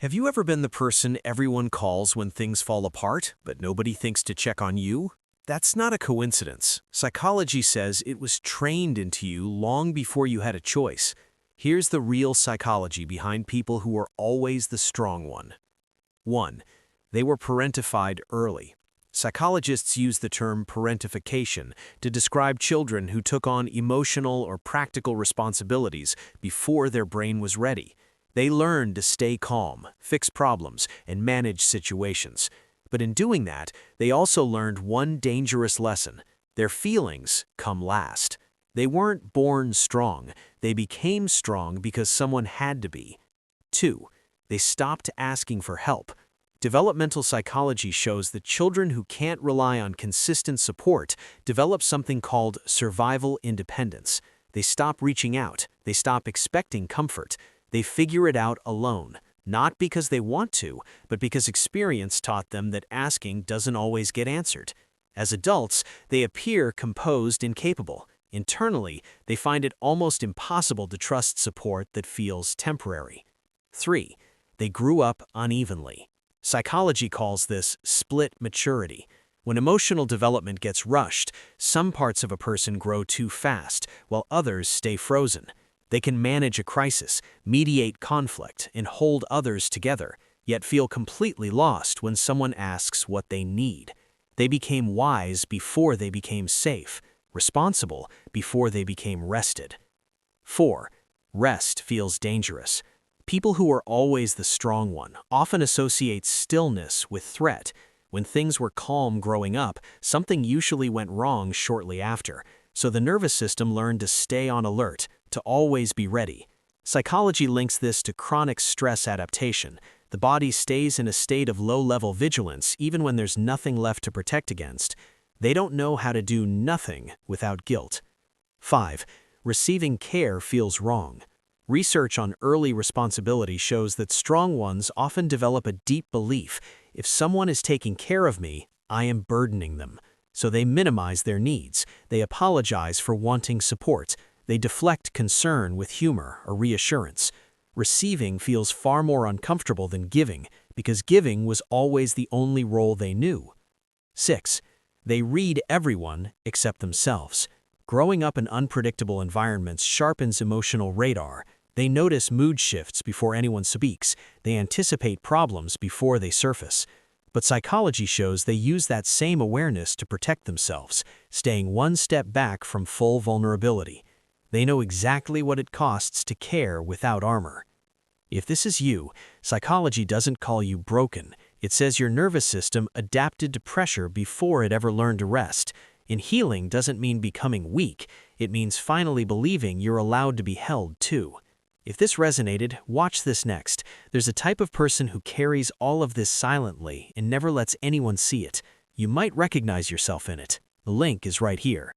Have you ever been the person everyone calls when things fall apart, but nobody thinks to check on you? That's not a coincidence. Psychology says it was trained into you long before you had a choice. Here's the real psychology behind people who are always the strong one. 1. They were parentified early. Psychologists use the term parentification to describe children who took on emotional or practical responsibilities before their brain was ready. They learned to stay calm, fix problems, and manage situations. But in doing that, they also learned one dangerous lesson. Their feelings come last. They weren't born strong. They became strong because someone had to be. 2. They stopped asking for help. Developmental psychology shows that children who can't rely on consistent support develop something called survival independence. They stop reaching out. They stop expecting comfort. They figure it out alone, not because they want to, but because experience taught them that asking doesn't always get answered. As adults, they appear composed and capable. Internally, they find it almost impossible to trust support that feels temporary. 3. They grew up unevenly. Psychology calls this split maturity. When emotional development gets rushed, some parts of a person grow too fast, while others stay frozen. They can manage a crisis, mediate conflict, and hold others together, yet feel completely lost when someone asks what they need. They became wise before they became safe, responsible before they became rested. 4. Rest feels dangerous. People who are always the strong one often associate stillness with threat. When things were calm growing up, something usually went wrong shortly after, so the nervous system learned to stay on alert, to always be ready. Psychology links this to chronic stress adaptation. The body stays in a state of low-level vigilance even when there's nothing left to protect against. They don't know how to do nothing without guilt. 5. Receiving care feels wrong. Research on early responsibility shows that strong ones often develop a deep belief: if someone is taking care of me, I am burdening them. So they minimize their needs. They apologize for wanting support. They deflect concern with humor or reassurance. Receiving feels far more uncomfortable than giving, because giving was always the only role they knew. 6. They read everyone except themselves. Growing up in unpredictable environments sharpens emotional radar. They notice mood shifts before anyone speaks. They anticipate problems before they surface. But psychology shows they use that same awareness to protect themselves, staying one step back from full vulnerability. They know exactly what it costs to care without armor. If this is you, psychology doesn't call you broken. It says your nervous system adapted to pressure before it ever learned to rest. And healing doesn't mean becoming weak. It means finally believing you're allowed to be held too. If this resonated, watch this next. There's a type of person who carries all of this silently and never lets anyone see it. You might recognize yourself in it. The link is right here.